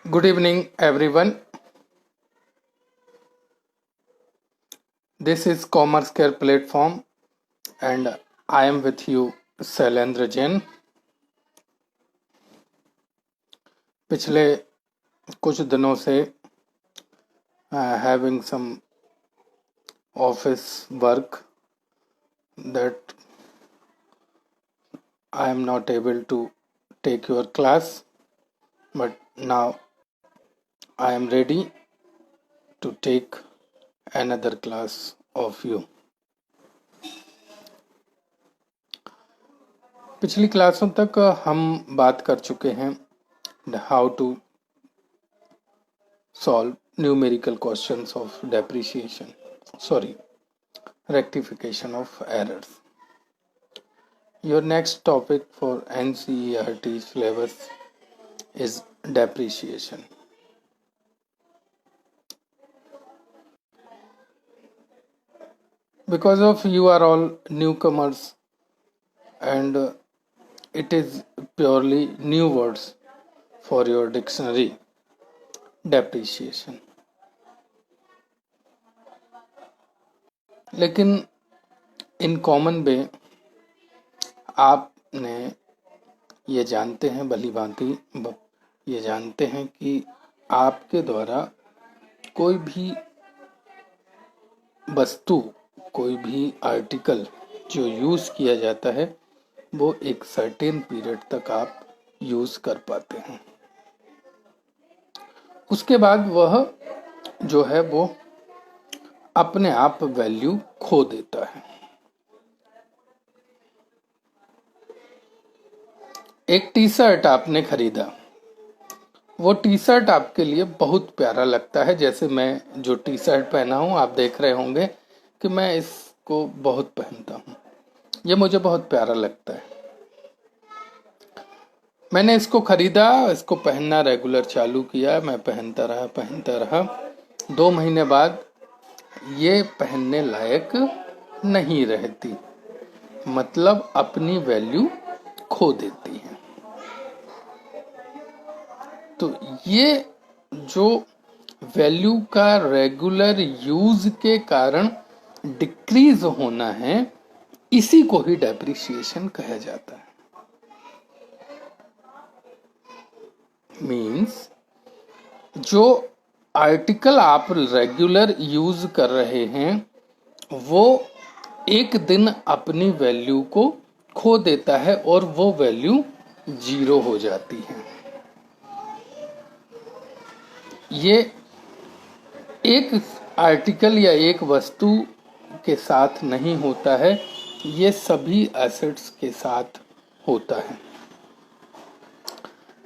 Good evening, everyone. This is Commerce Care Platform, and I am with you, Shailendra Jain. पिछले कुछ दिनों से having some office work that I am not able to take your class, but now I am ready to take another class of you. पिछली क्लासों तक हम बात कर चुके हैं how to solve numerical questions of rectification of errors. Your next topic for NCERT syllabus is depreciation. Because of you are all newcomers and it is purely new words for your dictionary. Depreciation. लेकिन in common वे आपने ये जानते हैं भली भांति ये जानते हैं कि आपके द्वारा कोई भी वस्तु कोई भी आर्टिकल जो यूज किया जाता है वो एक सर्टेन पीरियड तक आप यूज कर पाते हैं. उसके बाद वह जो है वो अपने आप वैल्यू खो देता है. एक टी शर्ट आपने खरीदा, वो टी शर्ट आपके लिए बहुत प्यारा लगता है. जैसे मैं जो टी शर्ट पहना हूं आप देख रहे होंगे कि मैं इसको बहुत पहनता हूं. ये मुझे बहुत प्यारा लगता है. मैंने इसको खरीदा, इसको पहनना रेगुलर चालू किया, मैं पहनता रहा. 2 महीने बाद ये पहनने लायक नहीं रहती, मतलब अपनी वैल्यू खो देती है. तो ये जो वैल्यू का रेगुलर यूज के कारण डिक्रीज होना है, इसी को ही डेप्रिसिएशन कहा जाता है. मीन्स जो आर्टिकल आप रेगुलर यूज कर रहे हैं वो एक दिन अपनी वैल्यू को खो देता है और वो वैल्यू 0 हो जाती है. ये एक आर्टिकल या एक वस्तु के साथ नहीं होता है, ये सभी एसेट्स के साथ होता है.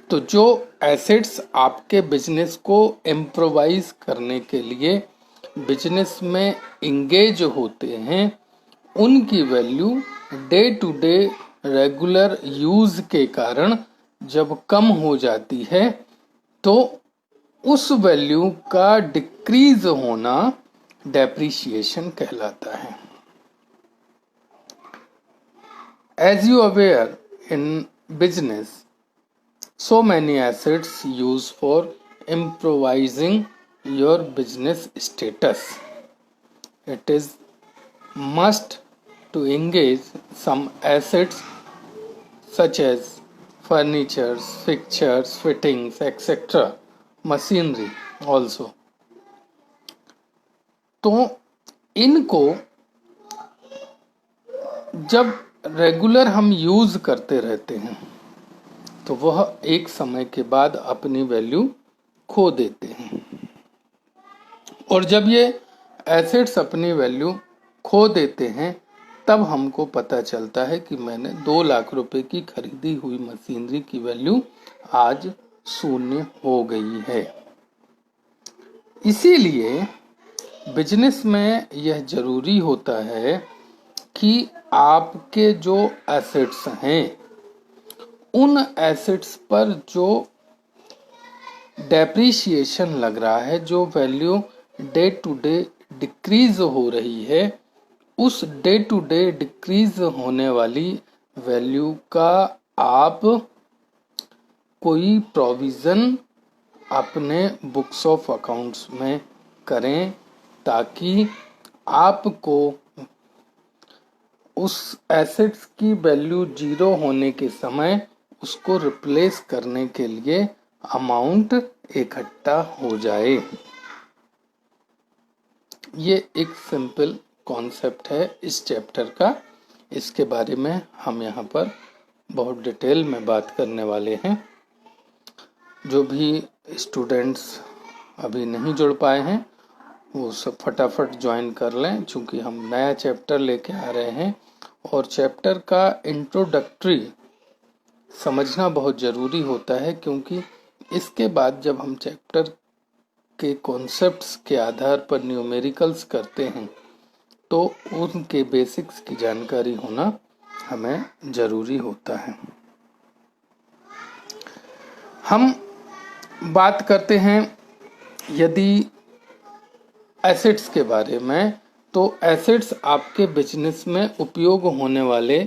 तो जो एसेट्स आपके बिजनेस को इम्प्रोवाइज करने के लिए बिजनेस में इंगेज होते हैं, उनकी value day to day regular use के कारण जब कम हो जाती है तो उस वैल्यू का डिक्रीज होना डेप्रिसिएशन कहलाता है. As you aware in business, so many assets used for improvising your business status. It is must to engage some assets such as furniture, fixtures, fittings, etc. Machinery also. तो इनको जब regular हम use करते रहते हैं तो वह एक समय के बाद अपनी वैल्यू खो देते हैं. और जब ये एसेट्स अपनी वैल्यू खो देते हैं तब हमको पता चलता है कि मैंने 2 लाख रुपए की खरीदी हुई मशीनरी की वैल्यू आज 0 हो गई है. इसीलिए बिजनेस में यह जरूरी होता है कि आपके जो एसेट्स हैं उन एसेट्स पर जो डेप्रिसिएशन लग रहा है, जो value day to day decrease हो रही है, उस डे टू डे डिक्रीज होने वाली वैल्यू का आप कोई प्रोविजन अपने बुक्स ऑफ अकाउंट्स में करें, ताकि आपको उस एसेट्स की वैल्यू 0 होने के समय उसको रिप्लेस करने के लिए अमाउंट इकट्ठा हो जाए। ये एक सिंपल कॉन्सेप्ट है इस चैप्टर का। इसके बारे में हम यहाँ पर बहुत डिटेल में बात करने वाले हैं। जो भी स्टूडेंट्स अभी नहीं जुड़ पाए हैं वो सब फटाफट ज्वाइन कर लें, क्योंकि हम नया चैप्टर लेके आ रहे हैं और चैप्टर का इंट्रोडक्टरी समझना बहुत ज़रूरी होता है, क्योंकि इसके बाद जब हम चैप्टर के कॉन्सेप्ट्स के आधार पर न्यूमेरिकल्स करते हैं तो उनके बेसिक्स की जानकारी होना हमें ज़रूरी होता है। हम बात करते हैं यदि एसेट्स के बारे में, तो एसेट्स आपके बिजनेस में उपयोग होने वाले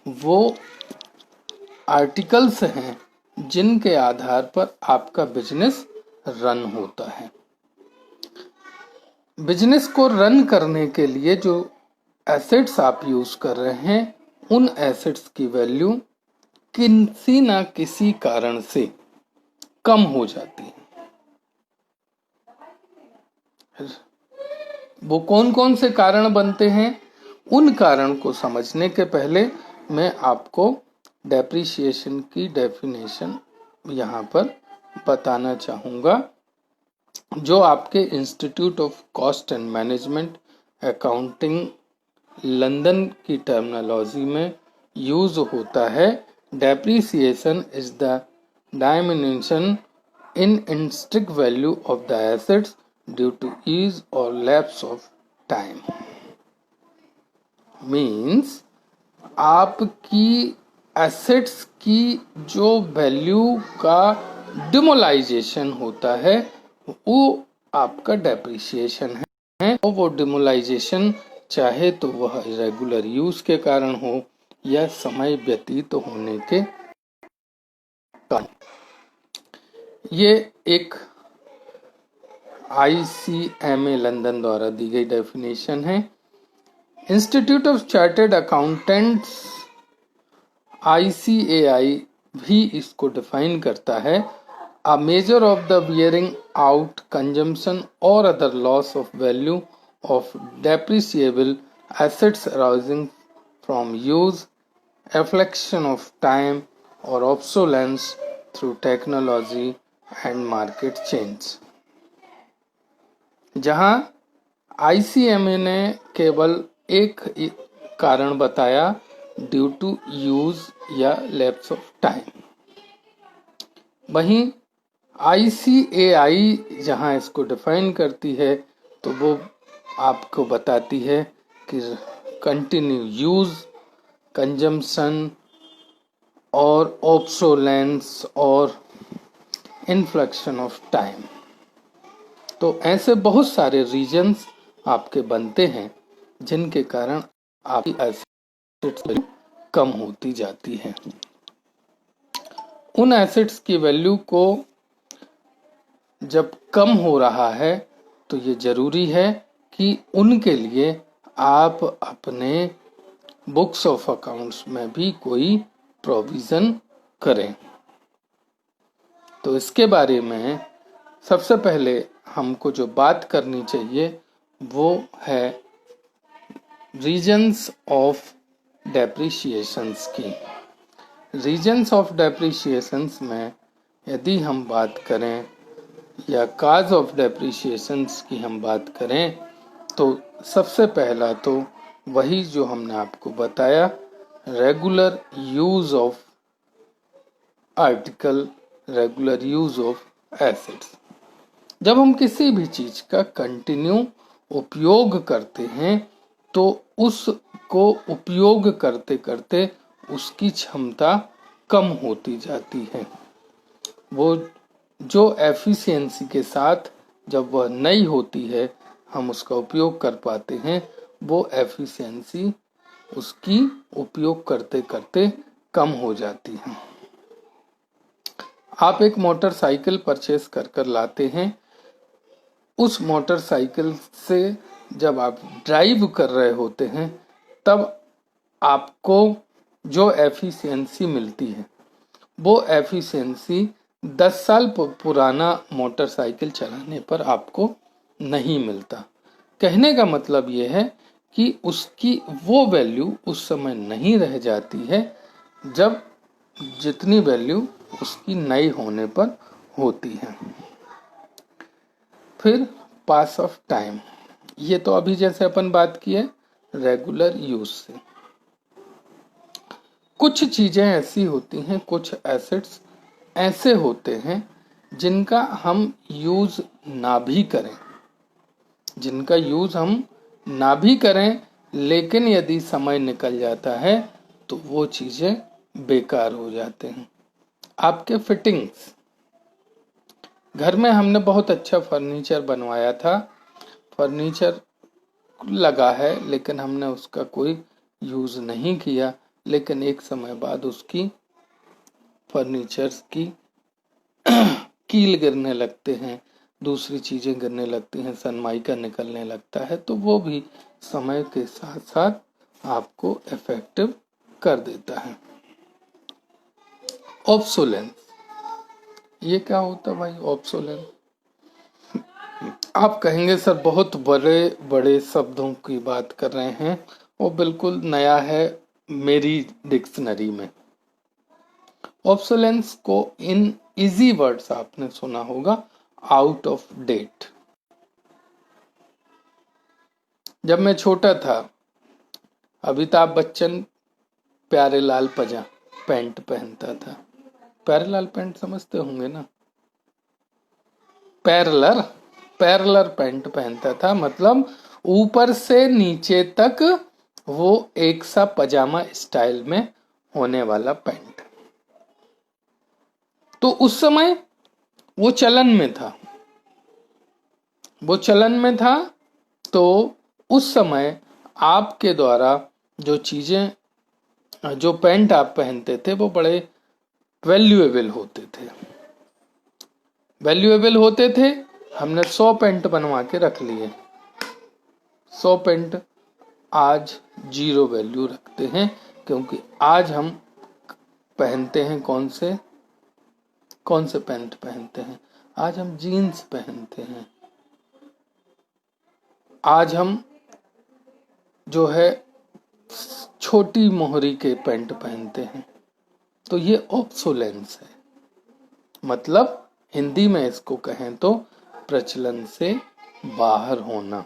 वो आर्टिकल्स हैं जिनके आधार पर आपका बिजनेस रन होता है। बिजनेस को रन करने के लिए जो एसेट्स आप यूज कर रहे हैं, उन एसेट्स की वैल्यू किसी ना किसी कारण से कम हो जाती है। वो कौन कौन से कारण बनते हैं, उन कारण को समझने के पहले मैं आपको डेप्रिसिएशन की डेफिनेशन यहाँ पर बताना चाहूँगा, जो आपके institute of cost and management accounting London की टर्मिनोलॉजी में यूज होता है। Depreciation is the diminution in intrinsic value of the assets due to ease or lapse of time। Means आपकी एसेट्स की जो वैल्यू का डिमोलाइजेशन होता है वो आपका डेप्रिसिएशन है। और वो डिमोलाइजेशन चाहे तो वह रेगुलर यूज के कारण हो या समय व्यतीत होने के कारण। ये एक ICMA लंदन द्वारा दी गई डेफिनेशन है। Institute of chartered accountants ICAI भी इसको डिफाइन करता है। A measure of the wearing out consumption और other loss of value of depreciable assets arising from use, effluxion of time और obsolescence through technology and market change. जहां ICMA ने केवल एक कारण बताया, ड्यू टू यूज या लैप्स ऑफ टाइम, वहीं ICAI जहां इसको डिफाइन करती है तो वो आपको बताती है कि कंटिन्यू यूज, कंजम्पशन और ऑब्सोलेंस और इन्फ्लेक्शन ऑफ टाइम। तो ऐसे बहुत सारे रीजन्स आपके बनते हैं जिनके कारण आपकी एसेट्स कम होती जाती है। उन एसेट्स की वैल्यू को जब कम हो रहा है तो ये जरूरी है कि उनके लिए आप अपने बुक्स ऑफ अकाउंट्स में भी कोई प्रोविजन करें। तो इसके बारे में सबसे पहले हमको जो बात करनी चाहिए वो है रीजन्स ऑफ डेप्रिसिएशंस की। रीजन्स ऑफ डेप्रिसिएशंस में यदि हम बात करें या काज ऑफ डेप्रिसिएशंस की हम बात करें तो सबसे पहला तो वही जो हमने आपको बताया, regular use of article, regular use of assets. जब हम किसी भी चीज का कंटिन्यू उपयोग करते हैं तो उसको उपयोग करते करते उसकी क्षमता कम होती जाती है। वो जो एफिशिएंसी के साथ जब वह नई होती है हम उसका उपयोग कर पाते हैं, वो एफिशिएंसी उसकी उपयोग करते करते कम हो जाती है। आप एक मोटरसाइकिल परचेस कर लाते हैं। उस मोटरसाइकिल से जब आप ड्राइव कर रहे होते हैं तब आपको जो एफिशिएंसी मिलती है वो एफिशिएंसी 10 साल पुराना मोटरसाइकिल चलाने पर आपको नहीं मिलता। कहने का मतलब ये है कि उसकी वो वैल्यू उस समय नहीं रह जाती है जब जितनी वैल्यू उसकी नई होने पर होती है। फिर पास ऑफ टाइम, ये तो अभी जैसे अपन बात की है रेगुलर यूज से। कुछ चीजें ऐसी होती हैं, कुछ एसेट्स ऐसे होते हैं जिनका हम यूज ना भी करें, जिनका यूज हम ना भी करें, लेकिन यदि समय निकल जाता है तो वो चीजें बेकार हो जाते हैं। आपके फिटिंग्स, घर में हमने बहुत अच्छा फर्नीचर बनवाया था, फर्नीचर लगा है लेकिन हमने उसका कोई यूज नहीं किया, लेकिन एक समय बाद उसकी फर्नीचर्स की कील गिरने लगते हैं, दूसरी चीजें गिरने लगती हैं, सनमाइका निकलने लगता है, तो वो भी समय के साथ साथ आपको इफेक्टिव कर देता है। ऑब्सोलेंस, ये क्या होता है भाई ऑब्सोलेंस? आप कहेंगे सर बहुत बड़े बड़े शब्दों की बात कर रहे हैं, वो बिल्कुल नया है मेरी डिक्शनरी में। ऑब्सोलेंस को इन इजी वर्ड्स आपने सुना होगा, आउट ऑफ डेट। जब मैं छोटा था, अमिताभ बच्चन प्यारे लाल पैंट पहनता था। प्यारे लाल पैंट समझते होंगे ना, पैरेलर पैरेलर पैंट पहनता था, मतलब ऊपर से नीचे तक वो एक सा पजामा स्टाइल में होने वाला पैंट। तो उस समय वो चलन में था, वो चलन में था। तो उस समय आपके द्वारा जो चीजें, जो पैंट आप पहनते थे वो बड़े वैल्यूएबल होते थे, वैल्यूएबल होते थे। हमने 100 पैंट बनवा के रख लिए, 100 पैंट आज 0 वैल्यू रखते हैं, क्योंकि आज हम पहनते हैं कौन से पैंट पहनते हैं? आज हम जीन्स पहनते हैं, आज हम जो है छोटी मोहरी के पैंट पहनते हैं। तो ये ऑब्सोलेंस है, मतलब हिंदी में इसको कहें तो प्रचलन से बाहर होना।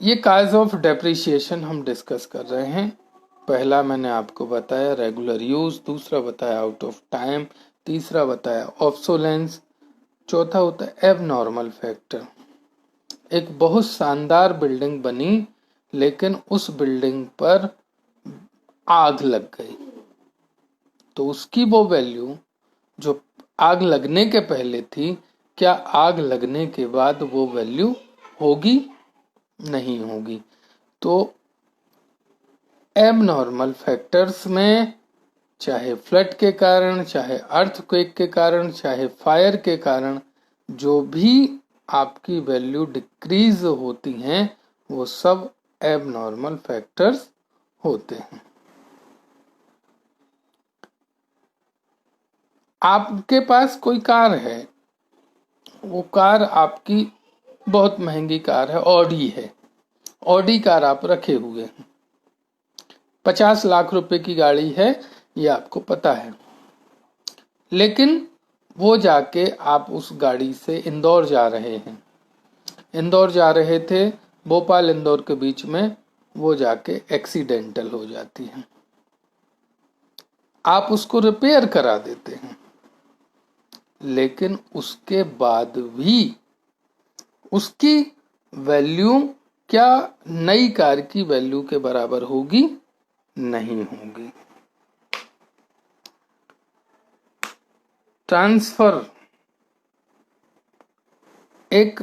ये काज ऑफ डेप्रिसिएशन हम डिस्कस कर रहे हैं। पहला मैंने आपको बताया रेगुलर यूज, दूसरा बताया आउट ऑफ टाइम, तीसरा बताया ऑब्सोलेंस, चौथा होता है एबनॉर्मल फैक्टर। एक बहुत शानदार बिल्डिंग बनी लेकिन उस बिल्डिंग पर आग लग गई, तो उसकी वो वैल्यू जो आग लगने के पहले थी, क्या आग लगने के बाद वो वैल्यू होगी? नहीं होगी। तो एबनॉर्मल फैक्टर्स में चाहे फ्लड के कारण, चाहे अर्थक्वेक के कारण, चाहे फायर के कारण जो भी आपकी वैल्यू डिक्रीज होती हैं वो सब एबनॉर्मल फैक्टर्स होते हैं। आपके पास कोई कार है, वो कार आपकी बहुत महंगी कार है, ऑडी है, ऑडी कार आप रखे हुए हैं, 50 लाख रुपए की गाड़ी है, ये आपको पता है। लेकिन वो जाके आप उस गाड़ी से इंदौर जा रहे हैं, इंदौर जा रहे थे, भोपाल इंदौर के बीच में वो जाके एक्सीडेंटल हो जाती है। आप उसको रिपेयर करा देते हैं, लेकिन उसके बाद भी उसकी वैल्यू क्या नई कार की वैल्यू के बराबर होगी? नहीं होगी। ट्रांसफर, एक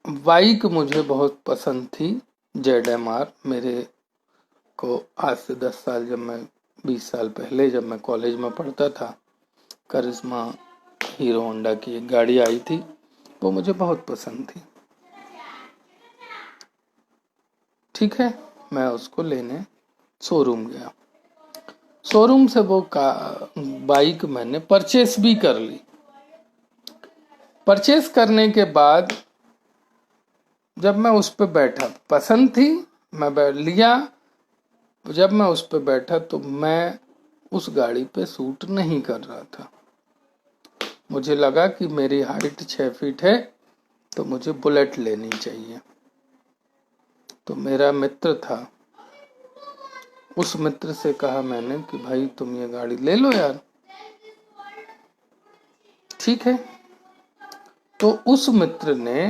बाइक मुझे बहुत पसंद थी, ZMR। मेरे को आज से 10 साल जब मैं 20 साल पहले जब मैं कॉलेज में पढ़ता था, करिश्मा हीरो होंडा की एक गाड़ी आई थी, वो मुझे बहुत पसंद थी। ठीक है, मैं उसको लेने शोरूम गया। शोरूम से वो बाइक मैंने परचेस भी कर ली। परचेस करने के बाद जब मैं उस पर बैठा, पसंद थी, मैं लिया। जब मैं उस पर बैठा तो मैं उस गाड़ी पे सूट नहीं कर रहा था। मुझे लगा कि मेरी हाइट 6 फीट है तो मुझे बुलेट लेनी चाहिए। तो मेरा मित्र था, उस मित्र से कहा मैंने कि भाई तुम ये गाड़ी ले लो यार। ठीक है, तो उस मित्र ने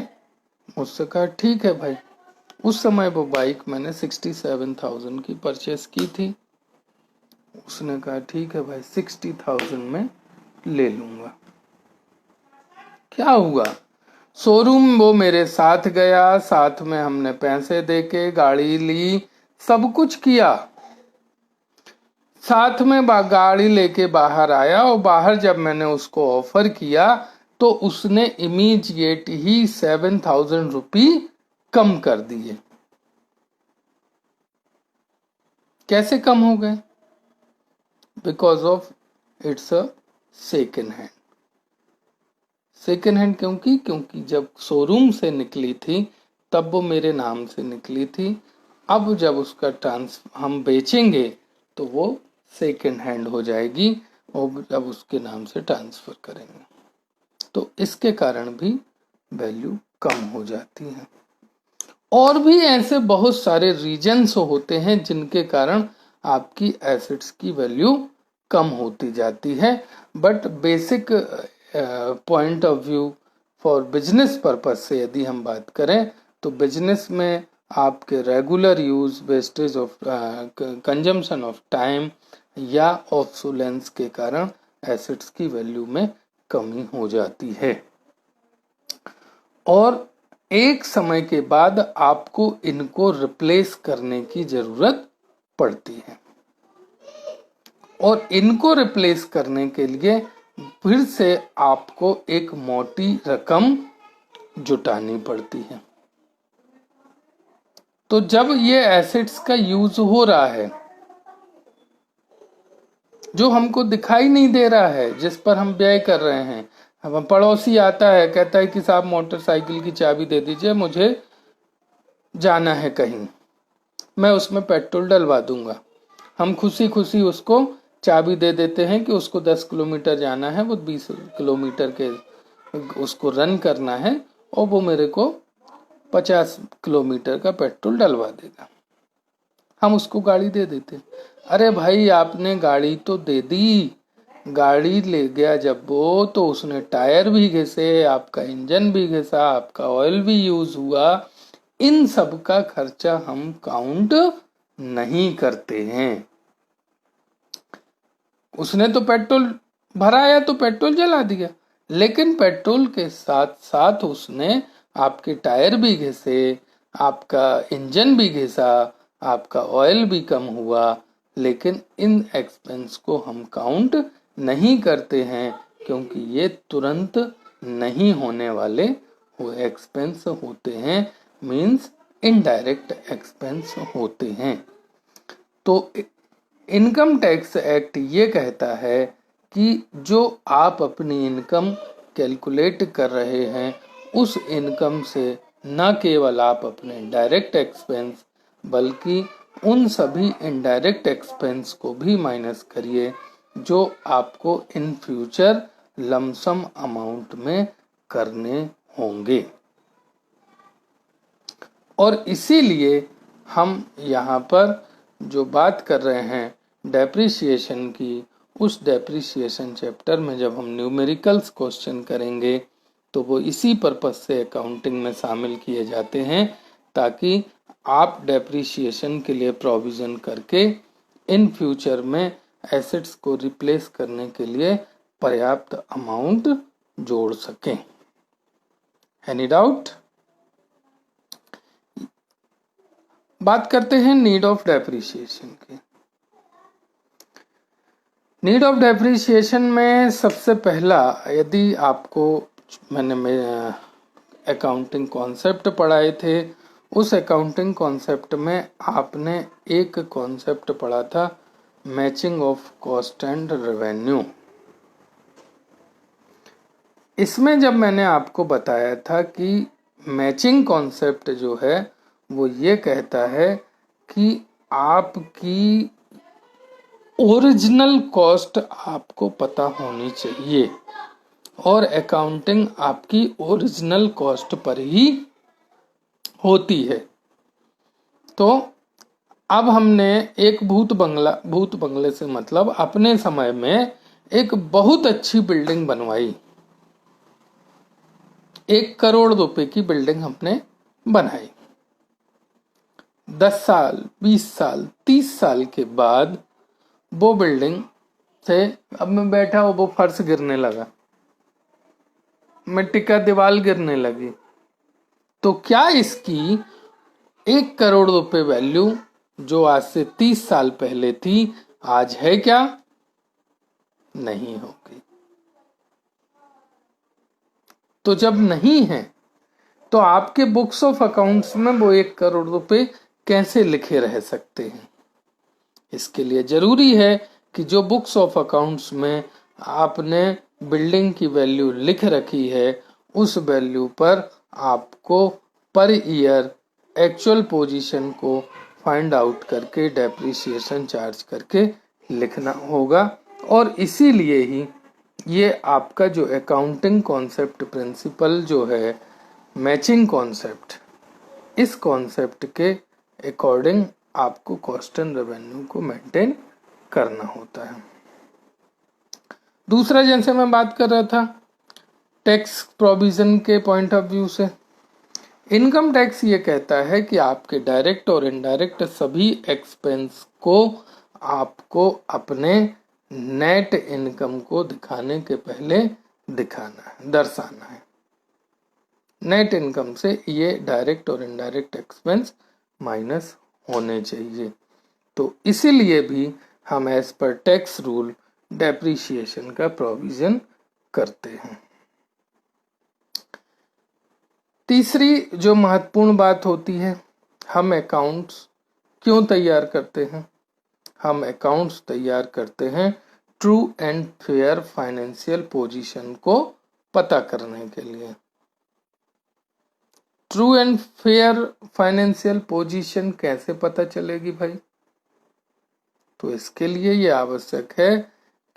मुझसे कहा ठीक है भाई। उस समय वो बाइक मैंने 67,000 की परचेस की थी। उसने कहा ठीक है भाई, 60,000 में ले लूंगा। क्या हुआ, शोरूम वो मेरे साथ गया, साथ में हमने पैसे देके गाड़ी ली, सब कुछ किया। साथ में गाड़ी लेके बाहर आया और बाहर जब मैंने उसको ऑफर किया तो उसने इमीडिएट ही 7,000 रुपी कम कर दिए। कैसे कम हो गए? Because of it's a second hand. Second hand क्योंकि जब शोरूम से निकली थी तब वो मेरे नाम से निकली थी। अब जब उसका हम बेचेंगे तो वो सेकेंड हैंड हो जाएगी और जब उसके नाम से ट्रांसफर करेंगे तो इसके कारण भी वैल्यू कम हो जाती है। और भी ऐसे बहुत सारे रीजन्स होते हैं जिनके कारण आपकी एसेट्स की वैल्यू कम होती जाती है। But basic point of view for business purpose से यदि हम बात करें तो बिजनेस में आपके regular use, wastage of consumption of time या ऑब्सोलेंस के कारण एसेट्स की वैल्यू में कमी हो जाती है और एक समय के बाद आपको इनको रिप्लेस करने की जरूरत पड़ती है और इनको रिप्लेस करने के लिए फिर से आपको एक मोटी रकम जुटानी पड़ती है। तो जब ये एसेट्स का यूज हो रहा है जो हमको दिखाई नहीं दे रहा है, जिस पर हम व्यय कर रहे हैं, हम पड़ोसी आता है कहता है कि साहब मोटरसाइकिल की चाबी दे दीजिए, मुझे जाना है कहीं, मैं उसमें पेट्रोल डलवा दूंगा। हम खुशी खुशी उसको चाबी दे देते हैं कि उसको 10 किलोमीटर जाना है, वो 20 किलोमीटर के उसको रन करना है और वो मेरे को 50 किलोमीटर का पेट्रोल डलवा देगा। हम उसको गाड़ी दे देते। अरे भाई आपने गाड़ी तो दे दी, गाड़ी ले गया जब वो तो उसने टायर भी घिसे, आपका इंजन भी घिसा, आपका ऑयल भी यूज हुआ, इन सब का खर्चा हम काउंट नहीं करते हैं। उसने तो पेट्रोल भराया तो पेट्रोल जला दिया, लेकिन पेट्रोल के साथ साथ उसने आपके टायर भी घिसे, आपका इंजन भी घिसा, आपका ऑयल भी कम हुआ, लेकिन इन एक्सपेंस को हम काउंट नहीं करते हैं क्योंकि ये तुरंत नहीं होने वाले एक्सपेंस होते हैं, मींस इनडायरेक्ट एक्सपेंस होते हैं। तो इनकम टैक्स एक्ट ये कहता है कि जो आप अपनी इनकम कैलकुलेट कर रहे हैं उस इनकम से न केवल आप अपने डायरेक्ट एक्सपेंस बल्कि उन सभी इनडायरेक्ट एक्सपेंस को भी माइनस करिए जो आपको इन फ्यूचर लमसम अमाउंट में करने होंगे। और इसीलिए हम यहाँ पर जो बात कर रहे हैं डेप्रिसिएशन की, उस डेप्रिसिएशन चैप्टर में जब हम न्यूमेरिकल्स क्वेश्चन करेंगे तो वो इसी पर्पस से अकाउंटिंग में शामिल किए जाते हैं ताकि आप डेप्रिसिएशन के लिए प्रोविजन करके इन फ्यूचर में एसेट्स को रिप्लेस करने के लिए पर्याप्त अमाउंट जोड़ सकें। Any doubt? बात करते हैं नीड ऑफ डेप्रिसिएशन की। नीड ऑफ डेप्रिसिएशन में सबसे पहला, यदि आपको मैंने अकाउंटिंग कॉन्सेप्ट पढ़ाए थे, उस अकाउंटिंग कॉन्सेप्ट में आपने एक कॉन्सेप्ट पढ़ा था, matching of cost and revenue. इसमें जब मैंने आपको बताया था कि मैचिंग कॉन्सेप्ट जो है वो ये कहता है कि आपकी ओरिजिनल कॉस्ट आपको पता होनी चाहिए और अकाउंटिंग आपकी ओरिजिनल कॉस्ट पर ही होती है। तो अब हमने एक भूत बंगले से मतलब अपने समय में एक बहुत अच्छी बिल्डिंग बनवाई, 1 करोड़ रुपए की बिल्डिंग हमने बनाई। 10 साल, 20 साल, 30 साल के बाद वो बिल्डिंग से, अब मैं बैठा हूँ, वो फर्श गिरने लगा, मिट्टी का दीवार गिरने लगी, तो क्या इसकी 1 करोड़ रुपए वैल्यू जो आज से 30 साल पहले थी, आज है क्या? नहीं होगी। तो जब नहीं है तो आपके बुक्स ऑफ अकाउंट्स में वो 1 करोड़ रुपए कैसे लिखे रह सकते हैं? इसके लिए जरूरी है कि जो बुक्स ऑफ अकाउंट्स में आपने बिल्डिंग की वैल्यू लिख रखी है, उस वैल्यू पर आपको पर ईयर एक्चुअल पोजीशन को फाइंड आउट करके डेप्रिसिएशन चार्ज करके लिखना होगा। और इसीलिए ही ये आपका जो अकाउंटिंग कॉन्सेप्ट प्रिंसिपल जो है, मैचिंग कॉन्सेप्ट, इस कॉन्सेप्ट के अकॉर्डिंग आपको कॉस्ट एंड रेवेन्यू को मेंटेन करना होता है। दूसरा, जैसे मैं बात कर रहा था टैक्स प्रोविजन के पॉइंट ऑफ व्यू से, इनकम टैक्स ये कहता है कि आपके डायरेक्ट और इनडायरेक्ट सभी एक्सपेंस को आपको अपने नेट इनकम को दिखाने के पहले दिखाना है, दर्शाना है। नेट इनकम से ये डायरेक्ट और इनडायरेक्ट एक्सपेंस माइनस होने चाहिए। तो इसीलिए भी हम as per tax rule depreciation का प्रोविजन करते हैं। तीसरी जो महत्वपूर्ण बात होती है, हम अकाउंट्स क्यों तैयार करते हैं? हम अकाउंट्स तैयार करते हैं true and fair financial position को पता करने के लिए। True and fair financial position कैसे पता चलेगी भाई? तो इसके लिए ये आवश्यक है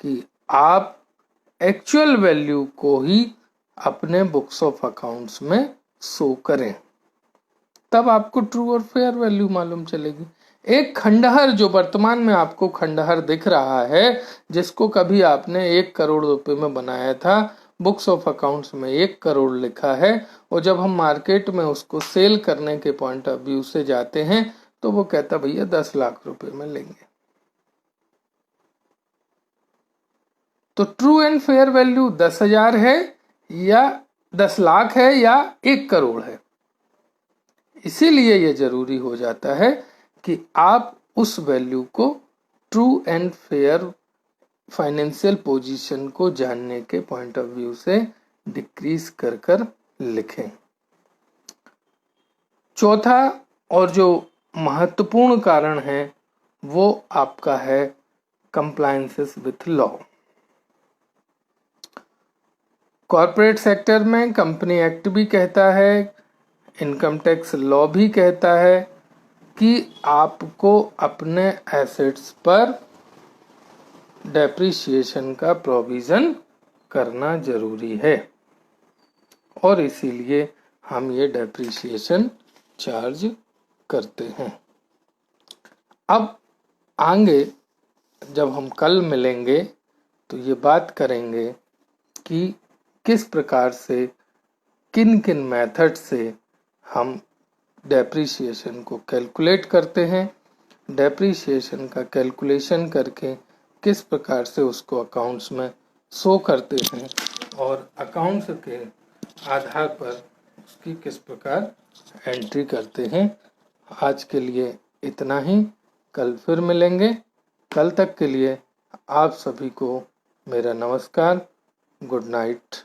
कि आप एक्चुअल वैल्यू को ही अपने बुक्स ऑफ अकाउंट्स में शो करें, तब आपको ट्रू और फेयर वैल्यू मालूम चलेगी। एक खंडहर जो वर्तमान में आपको खंडहर दिख रहा है, जिसको कभी आपने 1 करोड़ रुपए में बनाया था, बुक्स ऑफ अकाउंट्स में 1 करोड़ लिखा है, और जब हम मार्केट में उसको सेल करने के पॉइंट ऑफ व्यू से जाते हैं तो वो कहता भैया 10 लाख रुपए में लेंगे। तो ट्रू एंड फेयर वैल्यू 10,000 है या 10 लाख है या 1 करोड़ है? इसीलिए ये जरूरी हो जाता है कि आप उस वैल्यू को true and fair financial position को जानने के पॉइंट ऑफ व्यू से डिक्रीज कर कर लिखें। चौथा और जो महत्वपूर्ण कारण है वो आपका है compliances with law. Corporate sector में कंपनी एक्ट भी कहता है, इनकम टैक्स लॉ भी कहता है कि आपको अपने एसेट्स पर डेप्रिसिएशन का प्रोविजन करना जरूरी है, और इसीलिए हम ये डेप्रिसिएशन चार्ज करते हैं। अब आगे जब हम कल मिलेंगे तो ये बात करेंगे कि किस प्रकार से, किन किन मेथड से हम डेप्रिसिएशन को कैलकुलेट करते हैं, डेप्रिसिएशन का कैलकुलेशन करके किस प्रकार से उसको अकाउंट्स में शो करते हैं, और अकाउंट्स के आधार पर उसकी किस प्रकार एंट्री करते हैं। आज के लिए इतना ही, कल फिर मिलेंगे। कल तक के लिए आप सभी को मेरा नमस्कार, गुड नाइट।